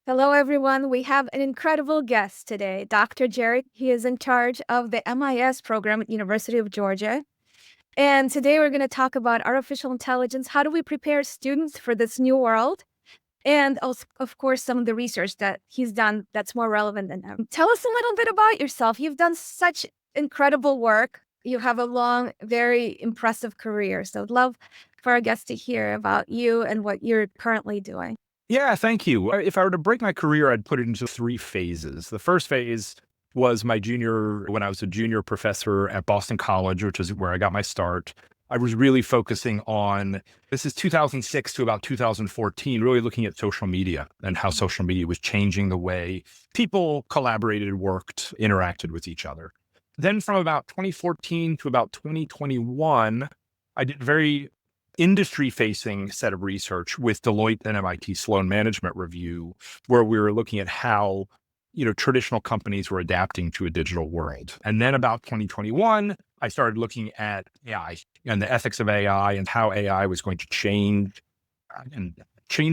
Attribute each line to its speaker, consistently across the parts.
Speaker 1: Hello, everyone. We have an incredible guest today, Dr. Gerald. He is in charge of the MIS program at University of Georgia. And today we're going to talk about artificial intelligence. How do we prepare students for this new world? And also, of course, some of the research that he's done that's more relevant than him. Tell us a little bit about yourself. You've done such incredible work. You have a long, very impressive career. So I'd love for our guests to hear about you and what you're currently doing.
Speaker 2: Yeah, thank you. If I were to break my career, I'd put it into three phases. The first phase was when I was a junior professor at Boston College, which is where I got my start. I was really focusing on, this is 2006 to about 2014, really looking at social media and how social media was changing the way people collaborated, worked, interacted with each other. Then from about 2014 to about 2021, I did very industry-facing set of research with Deloitte and MIT Sloan Management Review, where we were looking at how traditional companies were adapting to a digital world. And then about 2021, I started looking at AI and the ethics of AI and how AI was going to change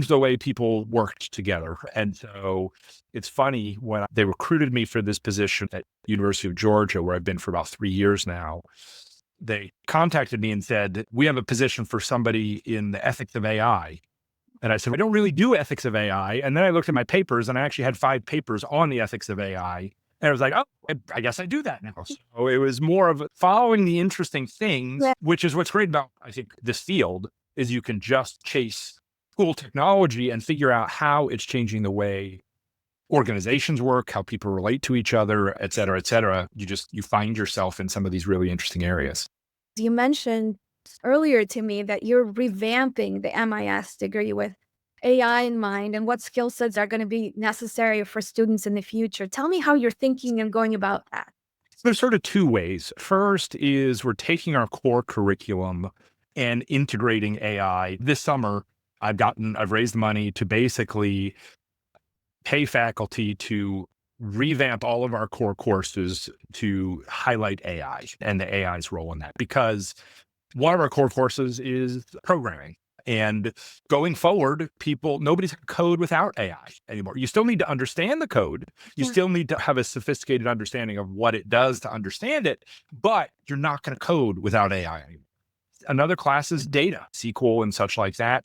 Speaker 2: the way people worked together. And so it's funny, when they recruited me for this position at University of Georgia, where I've been for about 3 years now, they contacted me and said, we have a position for somebody in the ethics of AI. And I said, I don't really do ethics of AI. And then I looked at my papers, and I actually had 5 papers on the ethics of AI. And I was like, oh, I guess I do that now. So it was more of following the interesting things,
Speaker 1: Yeah.
Speaker 2: which is what's great about, I think, this field, is you can just chase cool technology and figure out how it's changing the way organizations work, how people relate to each other, et cetera, et cetera. You find yourself in some of these really interesting areas.
Speaker 1: You mentioned earlier to me that you're revamping the MIS degree with AI in mind and what skill sets are going to be necessary for students in the future. Tell me how you're thinking and going about that.
Speaker 2: There's sort of 2 ways. First is we're taking our core curriculum and integrating AI. This summer, I've raised money to basically pay faculty to revamp all of our core courses to highlight AI and the AI's role in that, because one of our core courses is programming. And going forward, nobody's going to code without AI anymore. You still need to understand the code. You
Speaker 1: Yeah.
Speaker 2: still need to have a sophisticated understanding of what it does to understand it, but you're not going to code without AI anymore. Another class is data, SQL and such like that.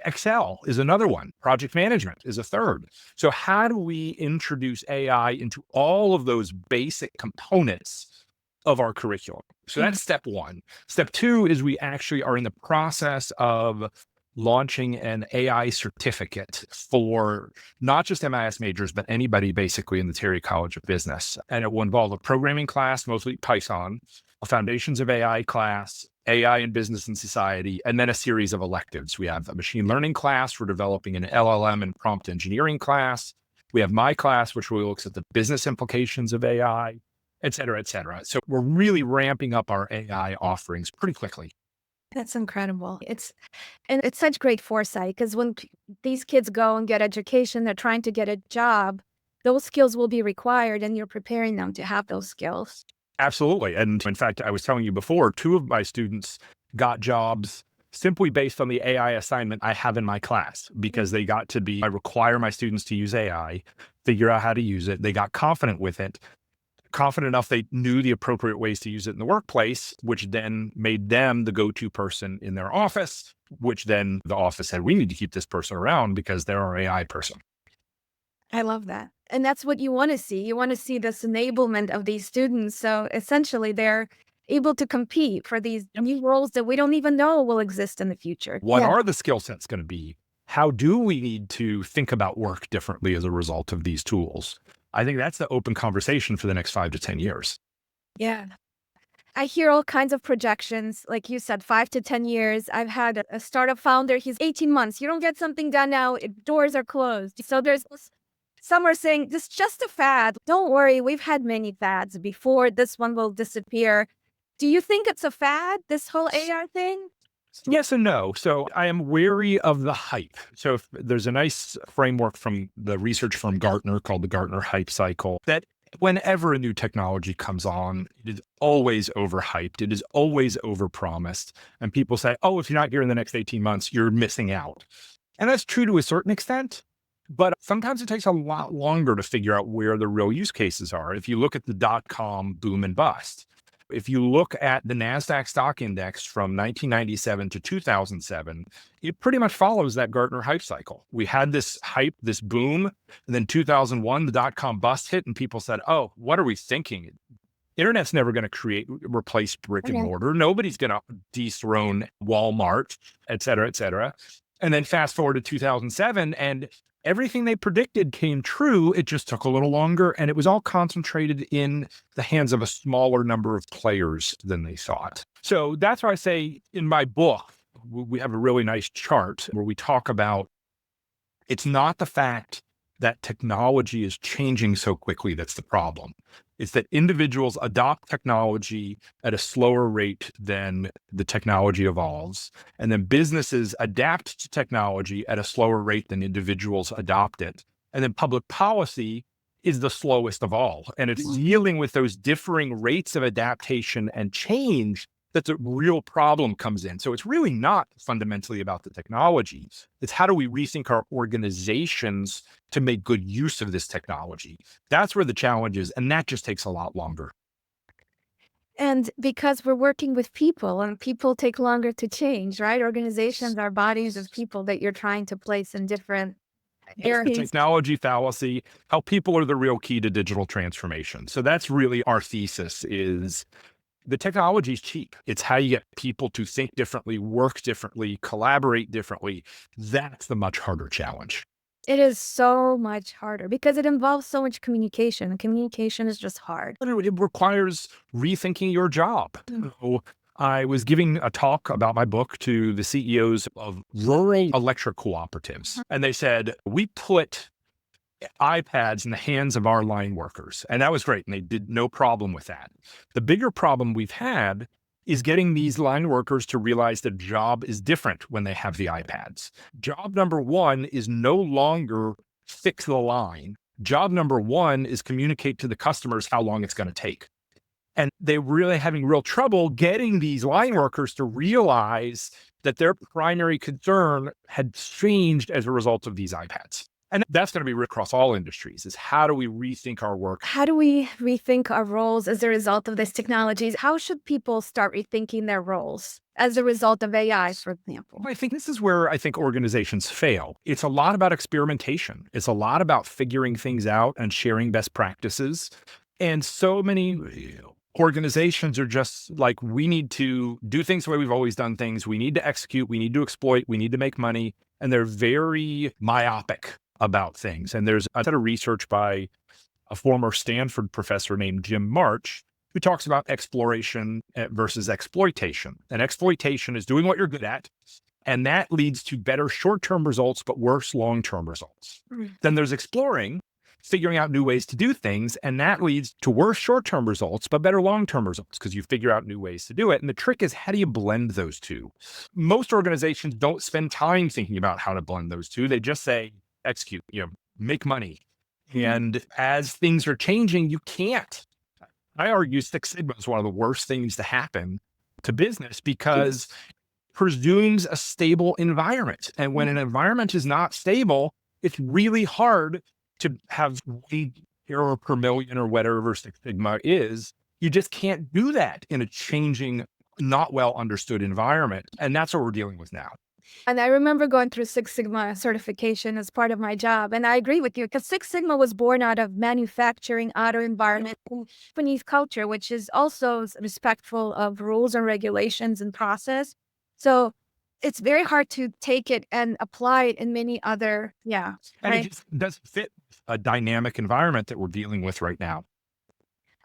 Speaker 2: Excel is another one. Project management is a third. So how do we introduce AI into all of those basic components of our curriculum? So that's step 1. Step 2 is we actually are in the process of launching an AI certificate for not just MIS majors, but anybody basically in the Terry College of Business. And it will involve a programming class, mostly Python, a Foundations of AI class, AI in Business and Society, and then a series of electives. We have a machine learning class. We're developing an LLM and prompt engineering class. We have my class, which really looks at the business implications of AI, et cetera, et cetera. So we're really ramping up our AI offerings pretty quickly.
Speaker 1: That's incredible. It's such great foresight because when these kids go and get education, they're trying to get a job, those skills will be required and you're preparing them to have those skills.
Speaker 2: Absolutely. And in fact, I was telling you before, 2 of my students got jobs simply based on the AI assignment I have in my class, because I require my students to use AI, figure out how to use it. They got confident with it, confident enough they knew the appropriate ways to use it in the workplace, which then made them the go-to person in their office, which then the office said, we need to keep this person around because they're our AI person.
Speaker 1: I love that. And that's what you want to see. You want to see this enablement of these students. So essentially, they're able to compete for these new roles that we don't even know will exist in the future.
Speaker 2: What are the skill sets going to be? How do we need to think about work differently as a result of these tools? I think that's the open conversation for the next 5 to 10 years.
Speaker 1: Yeah. I hear all kinds of projections. Like you said, 5 to 10 years. I've had a startup founder, he's 18 months. You don't get something done now, doors are closed. So some are saying this is just a fad. Don't worry, we've had many fads before. This one will disappear. Do you think it's a fad, this whole AI thing?
Speaker 2: Yes and no. So I am wary of the hype. So if there's a nice framework from the research firm Gartner called the Gartner hype cycle, that whenever a new technology comes on, it is always overhyped. It is always overpromised. And people say, oh, if you're not here in the next 18 months, you're missing out. And that's true to a certain extent. But sometimes it takes a lot longer to figure out where the real use cases are. If you look at the dot-com boom and bust, if you look at the NASDAQ stock index from 1997 to 2007, it pretty much follows that Gartner hype cycle. We had this hype, this boom, and then 2001, the dot-com bust hit, and people said, oh, what are we thinking? Internet's never going to replace brick and
Speaker 1: Okay.
Speaker 2: mortar. Nobody's going to dethrone Walmart, et cetera, et cetera. And then fast forward to 2007, and everything they predicted came true. It just took a little longer, and it was all concentrated in the hands of a smaller number of players than they thought. So that's why I say in my book, we have a really nice chart where we talk about it's not the fact that technology is changing so quickly that's the problem. It's that individuals adopt technology at a slower rate than the technology evolves. And then businesses adapt to technology at a slower rate than individuals adopt it. And then public policy is the slowest of all. And it's dealing with those differing rates of adaptation and change that the real problem comes in. So it's really not fundamentally about the technology. It's how do we rethink our organizations to make good use of this technology? That's where the challenge is. And that just takes a lot longer.
Speaker 1: And because we're working with people and people take longer to change, right? Organizations are bodies of people that you're trying to place in different
Speaker 2: It's the
Speaker 1: areas.
Speaker 2: technology fallacy, how people are the real key to digital transformation. So that's really our thesis is the technology is cheap. It's how you get people to think differently, work differently, collaborate differently. That's the much harder challenge.
Speaker 1: It is so much harder because it involves so much communication, and communication is just hard.
Speaker 2: But it requires rethinking your job. So I was giving a talk about my book to the CEOs of rural electric cooperatives. And they said, we put iPads in the hands of our line workers. And that was great. And they did no problem with that. The bigger problem we've had is getting these line workers to realize that job is different when they have the iPads. Job number one is no longer fix the line. Job number one is communicate to the customers how long it's going to take. And they're really having real trouble getting these line workers to realize that their primary concern had changed as a result of these iPads. And that's going to be across all industries is how do we rethink our work?
Speaker 1: How do we rethink our roles as a result of these technologies? How should people start rethinking their roles as a result of AI, for example?
Speaker 2: I think this is where I think organizations fail. It's a lot about experimentation. It's a lot about figuring things out and sharing best practices. And so many organizations are just like, we need to do things the way we've always done things. We need to execute. We need to exploit. We need to make money. And they're very myopic about things. And there's a set of research by a former Stanford professor named Jim March, who talks about exploration versus exploitation. And exploitation is doing what you're good at. And that leads to better short-term results, but worse long-term results. Then there's exploring, figuring out new ways to do things. And that leads to worse short-term results, but better long-term results because you figure out new ways to do it. And the trick is, how do you blend those two? Most organizations don't spend time thinking about how to blend those two. They just say, execute, make money. And as things are changing, you can't. I argue Six Sigma is one of the worst things to happen to business because it presumes a stable environment. And when an environment is not stable, it's really hard to have 1 error per million or whatever Six Sigma is. You just can't do that in a changing, not well understood environment. And that's what we're dealing with now.
Speaker 1: And I remember going through Six Sigma certification as part of my job. And I agree with you because Six Sigma was born out of manufacturing, auto environment, Japanese culture, which is also respectful of rules and regulations and process. So it's very hard to take it and apply it in many other,
Speaker 2: And
Speaker 1: right?
Speaker 2: it just doesn't fit a dynamic environment that we're dealing with right now.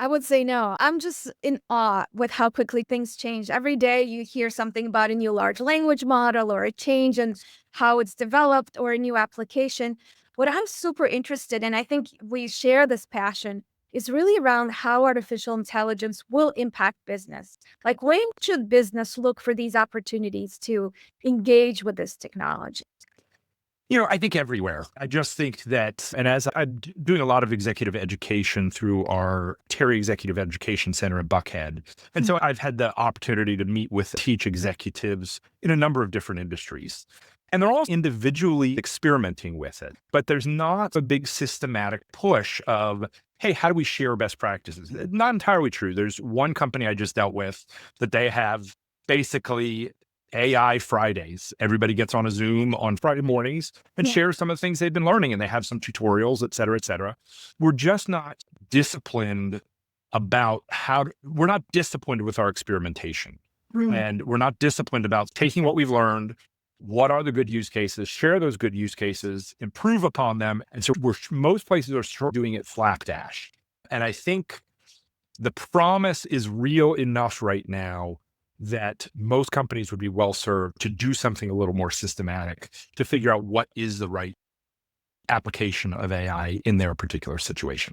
Speaker 1: I would say no. I'm just in awe with how quickly things change. Every day you hear something about a new large language model or a change in how it's developed or a new application. What I'm super interested in, I think we share this passion, is really around how artificial intelligence will impact business. Like, when should business look for these opportunities to engage with this technology?
Speaker 2: I think everywhere. I just think that, and as I'm doing a lot of executive education through our Terry Executive Education Center in Buckhead. And so I've had the opportunity to meet with teach executives in a number of different industries. And they're all individually experimenting with it, but there's not a big systematic push of, hey, how do we share best practices? Not entirely true. There's one company I just dealt with that they have basically AI Fridays. Everybody gets on a Zoom on Friday mornings and shares some of the things they've been learning, and they have some tutorials, et cetera, et cetera. We're just not disciplined about we're not disciplined with our experimentation. And we're not disciplined about taking what we've learned, what are the good use cases, share those good use cases, improve upon them. And so most places are doing it slapdash. And I think the promise is real enough right now that most companies would be well served to do something a little more systematic to figure out what is the right application of AI in their particular situation.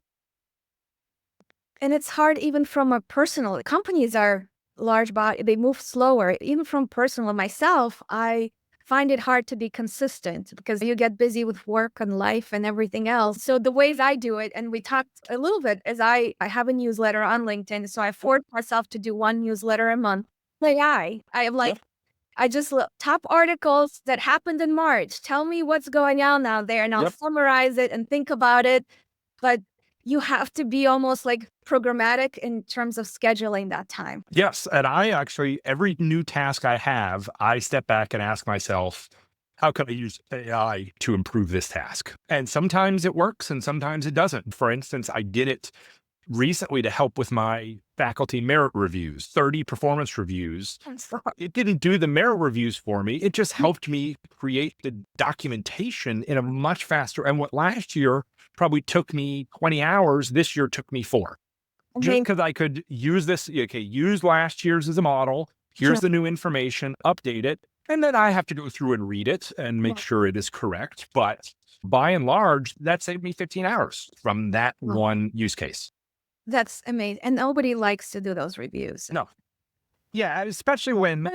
Speaker 1: And it's hard even from a personal, companies are large body, they move slower. Even from personal, myself, I find it hard to be consistent because you get busy with work and life and everything else. So the ways I do it, and we talked a little bit, is I have a newsletter on LinkedIn. So I force myself to do one newsletter a month. I am like, I just look top articles that happened in March. Tell me what's going on out there, and I'll summarize it and think about it. But you have to be almost like programmatic in terms of scheduling that time.
Speaker 2: Yes. And I actually, every new task I have, I step back and ask myself, how can I use AI to improve this task? And sometimes it works and sometimes it doesn't. For instance, I did it recently to help with my faculty merit reviews, 30 performance reviews. It didn't do the merit reviews for me. It just helped me create the documentation in a much faster. And what last year probably took me 20 hours, this year took me 4. Just because I could use this, use last year's as a model. Here's the new information, update it. And then I have to go through and read it and make sure it is correct. But by and large, that saved me 15 hours from that one use case.
Speaker 1: That's amazing. And nobody likes to do those reviews.
Speaker 2: No. Yeah, especially when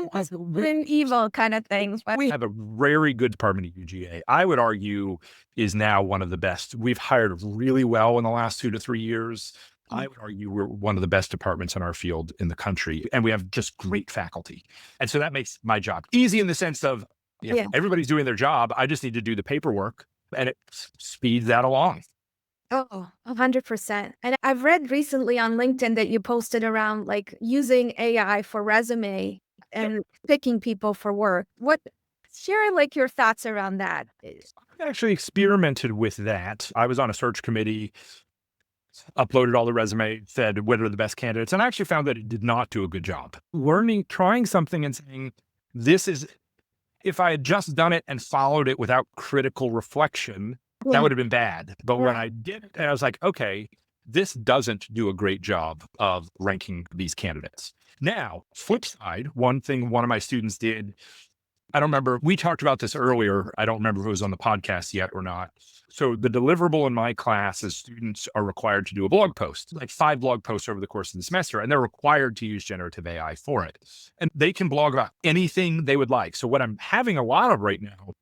Speaker 1: evil kind of things. But
Speaker 2: we have a very good department at UGA. I would argue is now one of the best. We've hired really well in the last 2 to 3 years. I would argue we're one of the best departments in our field in the country, and we have just great faculty. And so that makes my job easy in the sense of everybody's doing their job. I just need to do the paperwork, and it speeds that along.
Speaker 1: Oh, 100%. And I've read recently on LinkedIn that you posted around like using AI for resume and picking people for work. Share like your thoughts around that.
Speaker 2: I actually experimented with that. I was on a search committee, uploaded all the resume, said what are the best candidates, and I actually found that it did not do a good job. Trying something and saying, if I had just done it and followed it without critical reflection, that would have been bad. But when I did it, I was like, okay, this doesn't do a great job of ranking these candidates. Now, flip side, one thing one of my students did, I don't remember, we talked about this earlier. I don't remember if it was on the podcast yet or not. So the deliverable in my class is students are required to do a blog post, like 5 blog posts over the course of the semester, and they're required to use generative AI for it. And they can blog about anything they would like. So what I'm having a lot of right now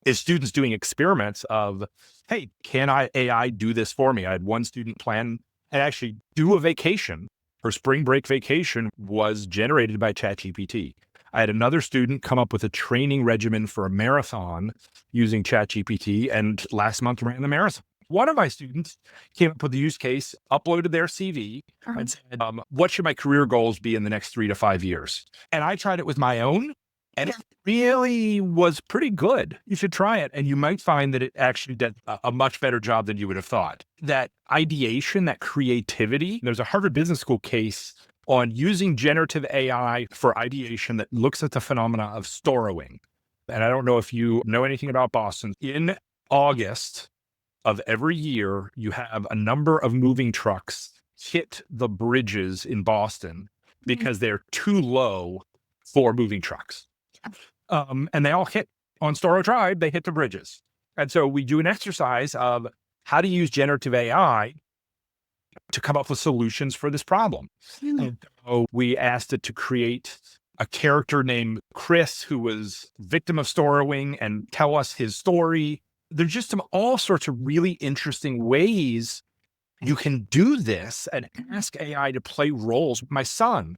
Speaker 2: is students doing experiments of, hey, can AI do this for me? I had one student plan and actually do a vacation. Her spring break vacation was generated by ChatGPT. I had another student come up with a training regimen for a marathon using ChatGPT, and last month ran the marathon. One of my students came up with a use case, uploaded their CV, and said, what should my career goals be in the next 3 to 5 years? And I tried it with my own, and it really was pretty good. You should try it. And you might find that it actually did a much better job than you would have thought. That ideation, that creativity, there's a Harvard Business School case on using generative AI for ideation that looks at the phenomena of storrowing. And I don't know if you know anything about Boston. In August of every year, you have a number of moving trucks hit the bridges in Boston because they're too low for moving trucks. And they all hit on Storrow Drive, they hit the bridges. And so we do an exercise of how to use generative AI to come up with solutions for this problem. And so we asked it to create a character named Chris who was victim of storrowing and tell us his story. There's just all sorts of really interesting ways you can do this and ask AI to play roles. My son,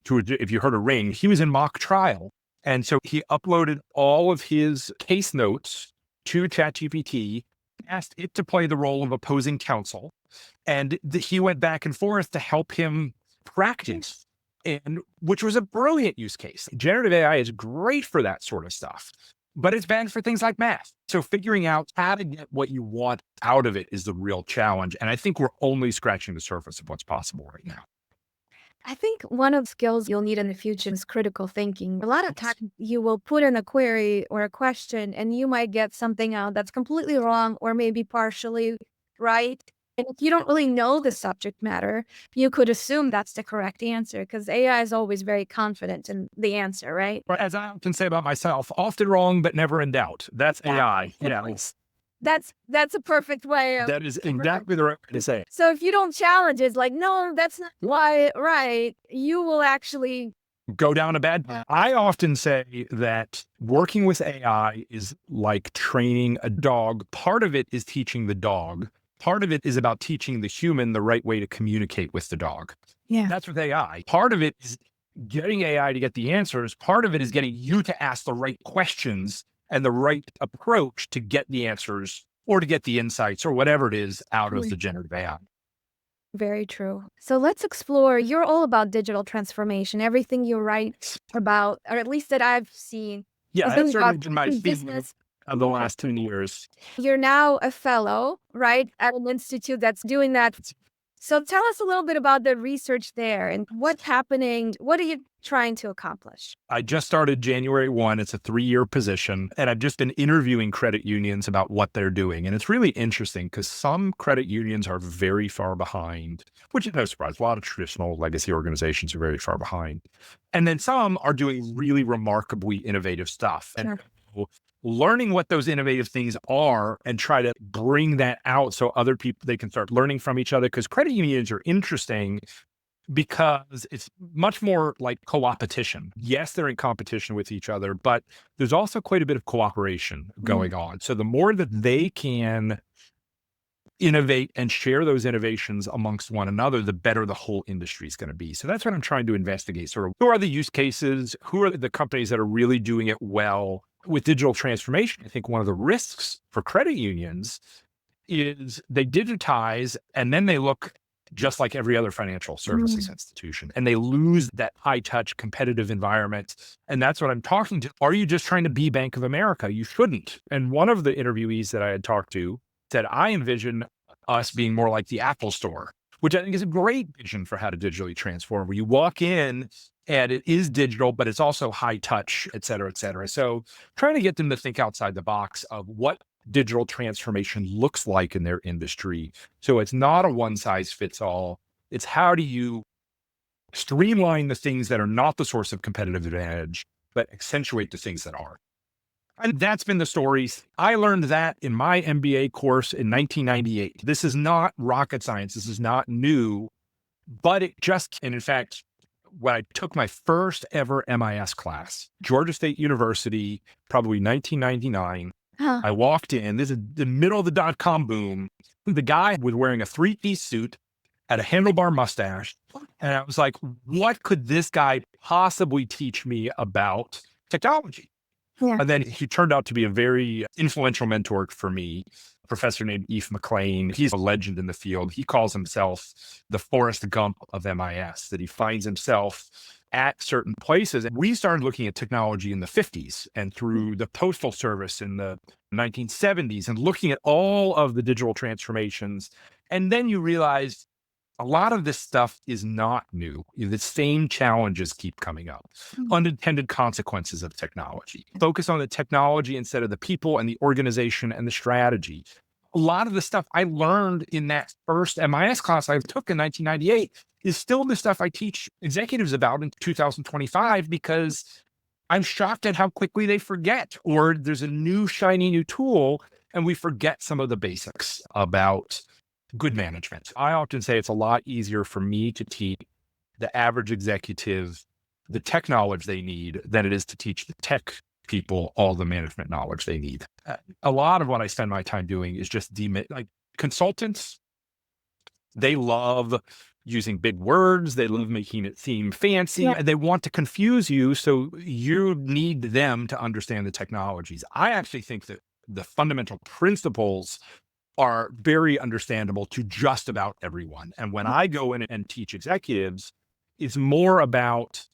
Speaker 2: if you heard a ring, he was in mock trial. And so he uploaded all of his case notes to ChatGPT, asked it to play the role of opposing counsel, and he went back and forth to help him practice, and which was a brilliant use case. Generative AI is great for that sort of stuff, but it's bad for things like math. So figuring out how to get what you want out of it is the real challenge. And I think we're only scratching the surface of what's possible right now.
Speaker 1: I think one of the skills you'll need in the future is critical thinking. A lot of times you will put in a query or a question and you might get something out that's completely wrong or maybe partially right. And if you don't really know the subject matter, you could assume that's the correct answer because AI is always very confident in the answer, right?
Speaker 2: But as I often say about myself, often wrong, but never in doubt. That's AI.
Speaker 1: That's a perfect way of.
Speaker 2: That is exactly the right way to say it.
Speaker 1: So if you don't challenge it, it's like, no, that's not why right. You will actually
Speaker 2: Go down a bad path. I often say that working with AI is like training a dog. Part of it is teaching the dog. Part of it is about teaching the human the right way to communicate with the dog.
Speaker 1: Yeah.
Speaker 2: That's with AI. Part of it is getting AI to get the answers. Part of it is getting you to ask the right questions and the right approach to get the answers or to get the insights or whatever it is out of the generative AI.
Speaker 1: Very true. So let's explore. You're all about digital transformation. Everything you write about, or at least that I've seen,
Speaker 2: Yeah,
Speaker 1: has
Speaker 2: that's
Speaker 1: been
Speaker 2: certainly
Speaker 1: about
Speaker 2: been my theme
Speaker 1: business.
Speaker 2: of the last 10 years.
Speaker 1: You're now a fellow, right, at an institute that's doing that. So tell us a little bit about the research there and what's happening. What are you trying to accomplish?
Speaker 2: I just started January 1. It's a 3-year position. And I've just been interviewing credit unions about what they're doing. And it's really interesting because some credit unions are very far behind, which is no surprise. A lot of traditional legacy organizations are very far behind. And then some are doing really remarkably innovative stuff. And learning what those innovative things are and try to bring that out so other people, they can start learning from each other. Because credit unions are interesting because it's much more like co-opetition. Yes, they're in competition with each other, but there's also quite a bit of cooperation going on. So the more that they can innovate and share those innovations amongst one another, the better the whole industry is going to be. So that's what I'm trying to investigate. Sort of who are the use cases? Who are the companies that are really doing it well with digital transformation? I think one of the risks for credit unions is they digitize and then they look just like every other financial services institution, and they lose that high touch competitive environment. And that's what I'm talking to. Are you just trying to be Bank of America? You shouldn't. And one of the interviewees that I had talked to said, I envision us being more like the Apple Store, which I think is a great vision for how to digitally transform, where you walk in and it is digital, but it's also high touch, et cetera, et cetera. So trying to get them to think outside the box of what digital transformation looks like in their industry. So it's not a one size fits all. It's how do you streamline the things that are not the source of competitive advantage, but accentuate the things that are. And that's been the stories. I learned that in my MBA course in 1998. This is not rocket science. This is not new, but and in fact, when I took my first ever MIS class, Georgia State University, probably 1999, I walked in, this is the middle of the dot-com boom. The guy was wearing a 3-piece suit, had a handlebar mustache. And I was like, what could this guy possibly teach me about technology?
Speaker 1: Yeah.
Speaker 2: And then he turned out to be a very influential mentor for me, a professor named Eve McLean. He's a legend in the field. He calls himself the Forrest Gump of MIS, that he finds himself at certain places. And we started looking at technology in the 50s and through the Postal Service in the 1970s and looking at all of the digital transformations. And then you realize a lot of this stuff is not new. The same challenges keep coming up. Unintended consequences of technology. Focus on the technology instead of the people and the organization and the strategy. A lot of the stuff I learned in that first MIS class I took in 1998 is still the stuff I teach executives about in 2025, because I'm shocked at how quickly they forget, or there's a new shiny new tool and we forget some of the basics about good management. I often say it's a lot easier for me to teach the average executive the tech knowledge they need than it is to teach the tech people all the management knowledge they need. A lot of what I spend my time doing is just like consultants. They love using big words. They love making it seem fancy.
Speaker 1: Yeah.
Speaker 2: And they want to confuse you. So you need them to understand the technologies. I actually think that the fundamental principles are very understandable to just about everyone. And when I go in and teach executives, it's more about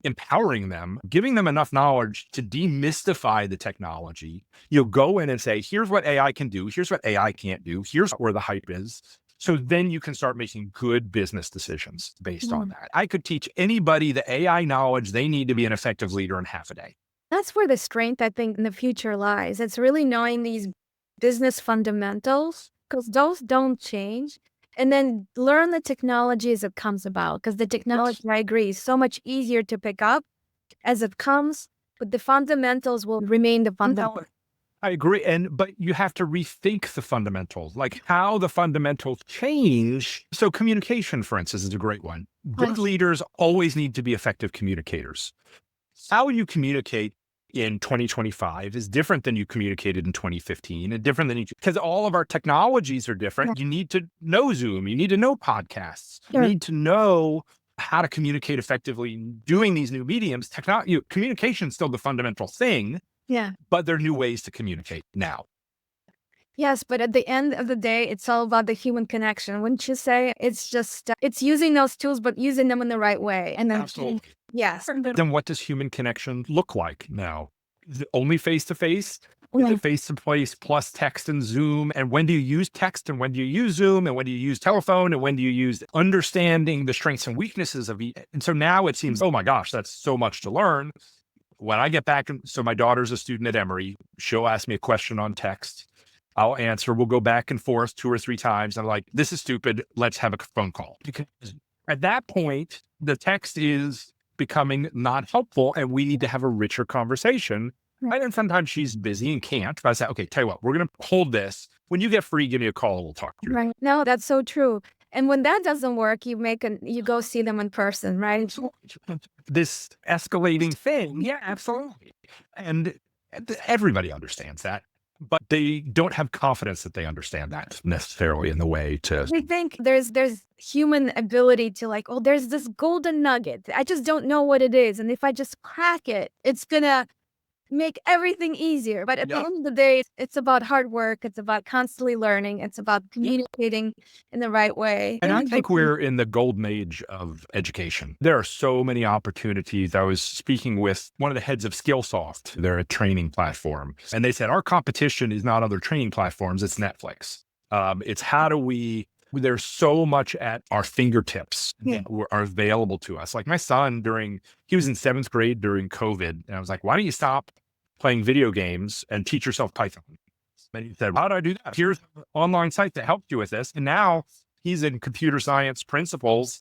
Speaker 2: empowering them, giving them enough knowledge to demystify the technology. You'll go in and say, here's what AI can do. Here's what AI can't do. Here's where the hype is. So then you can start making good business decisions based on that. I could teach anybody the AI knowledge they need to be an effective leader in half a day.
Speaker 1: That's where the strength, I think, in the future lies. It's really knowing these business fundamentals, because those don't change. And then learn the technology as it comes about, because the technology, I agree, is so much easier to pick up as it comes, but the fundamentals will remain the fundamentals.
Speaker 2: I agree. But you have to rethink the fundamentals, like how the fundamentals change. So communication, for instance, is a great one. Good leaders always need to be effective communicators. How you communicate in 2025 is different than you communicated in 2015 and different than because all of our technologies are different. You need to know Zoom. You need to know podcasts. You need to know how to communicate effectively doing these new mediums. Communication is still the fundamental thing.
Speaker 1: Yeah.
Speaker 2: But there are new ways to communicate now.
Speaker 1: Yes, but at the end of the day, it's all about the human connection. Wouldn't you say? It's just, it's using those tools, but using them in the right way. And then,
Speaker 2: absolutely.
Speaker 1: Yes.
Speaker 2: Then what does human connection look like now? Is it only face-to-face? Is it face-to-face plus text and Zoom? And when do you use text and when do you use Zoom? And when do you use telephone? And when do you use understanding the strengths and weaknesses of each? And so now it seems, oh my gosh, that's so much to learn. When I get back, so my daughter's a student at Emory, she'll ask me a question on text. I'll answer. We'll go back and forth 2 or 3 times. I'm like, this is stupid. Let's have a phone call. Because at that point, the text is becoming not helpful and we need to have a richer conversation. Right? And sometimes she's busy and can't. But I say, okay, tell you what, we're going to hold this. When you get free, give me a call and we'll talk.
Speaker 1: Right. No, that's so true. And when that doesn't work, you go see them in person, right?
Speaker 2: This escalating thing. Yeah, absolutely. And everybody understands that, but they don't have confidence that they understand that necessarily in the way to.
Speaker 1: I think there's human ability to like, oh, there's this golden nugget. I just don't know what it is. And if I just crack it, it's going to make everything easier. But at the end of the day, it's about hard work. It's about constantly learning. It's about communicating in the right way.
Speaker 2: And I think we're in the golden age of education. There are so many opportunities. I was speaking with one of the heads of Skillsoft. They're a training platform. And they said, our competition is not other training platforms. It's Netflix. It's how do we... There's so much at our fingertips that are available to us. Like my son he was in 7th grade during COVID. And I was like, why don't you stop playing video games and teach yourself Python? And he said, how do I do that? Here's an online site that helped you with this. And now he's in computer science principles.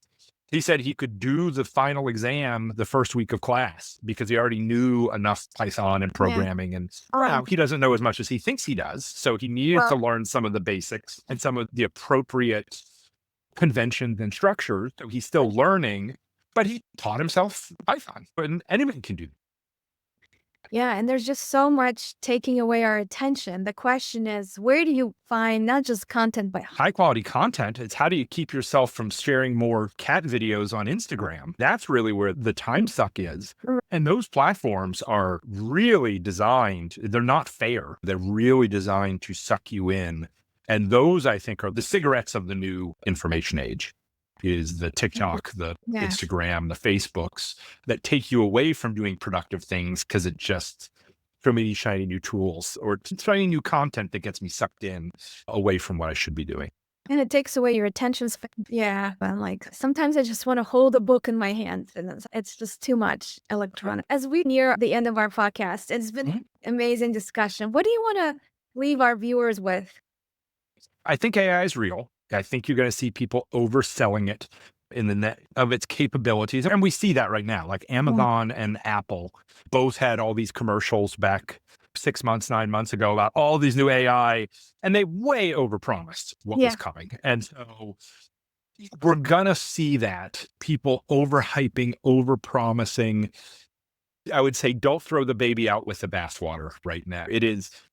Speaker 2: He said he could do the final exam the first week of class because he already knew enough Python and programming. And now he doesn't know as much as he thinks he does. So he needed to learn some of the basics and some of the appropriate conventions and structures. So he's still learning, but he taught himself Python. And anyone can do that.
Speaker 1: Yeah, and there's just so much taking away our attention. The question is, where do you find not just content, but
Speaker 2: high quality content? It's how do you keep yourself from sharing more cat videos on Instagram? That's really where the time suck is. And those platforms are really designed, they're not fair. They're really designed to suck you in. And those, I think, are the cigarettes of the new information age. Is the TikTok, the Instagram, the Facebooks that take you away from doing productive things because it just, so many shiny new tools or shiny new content that gets me sucked in away from what I should be doing.
Speaker 1: And it takes away your attention span. Yeah. I'm like, sometimes I just want to hold a book in my hands and it's just too much electronic. As we near the end of our podcast, it's been an amazing discussion. What do you want to leave our viewers with?
Speaker 2: I think AI is real. I think you're going to see people overselling it in the net of its capabilities. And we see that right now, like Amazon and Apple both had all these commercials back 6 months, 9 months ago about all these new AI, and they way overpromised what was coming. And so we're going to see that people overhyping, overpromising. I would say, don't throw the baby out with the bathwater right now.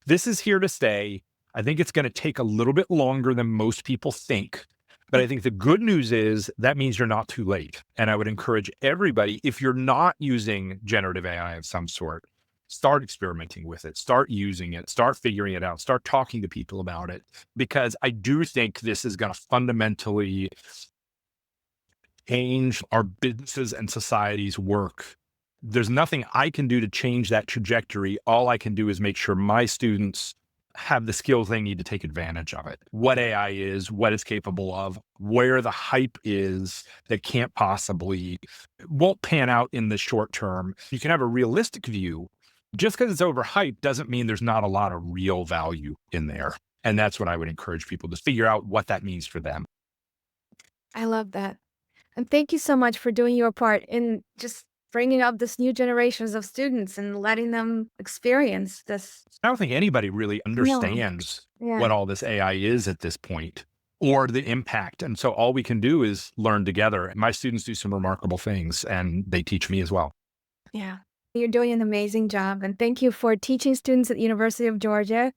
Speaker 2: This is here to stay. I think it's going to take a little bit longer than most people think, But I think the good news is that means you're not too late. And I would encourage everybody, if you're not using generative AI of some sort, start experimenting with it, start using it, start figuring it out, start talking to people about it, because I do think this is going to fundamentally change our businesses and society's work. There's nothing I can do to change that trajectory. All I can do is make sure my students have the skills they need to take advantage of it. What AI is, what it's capable of, where the hype is that can't possibly, won't pan out in the short term. You can have a realistic view. Just because it's overhyped doesn't mean there's not a lot of real value in there. And that's what I would encourage people to figure out what that means for them.
Speaker 1: I love that. And thank you so much for doing your part in just bringing up this new generations of students and letting them experience this.
Speaker 2: I don't think anybody really
Speaker 1: No.
Speaker 2: understands
Speaker 1: Yeah.
Speaker 2: what all this AI is at this point or the impact. And so all we can do is learn together. My students do some remarkable things and they teach me as well.
Speaker 1: Yeah. You're doing an amazing job. And thank you for teaching students at the University of Georgia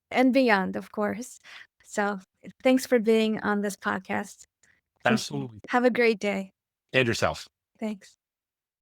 Speaker 1: and beyond, of course. So thanks for being on this podcast.
Speaker 2: Absolutely.
Speaker 1: Have a great day.
Speaker 2: And yourself.
Speaker 1: Thanks.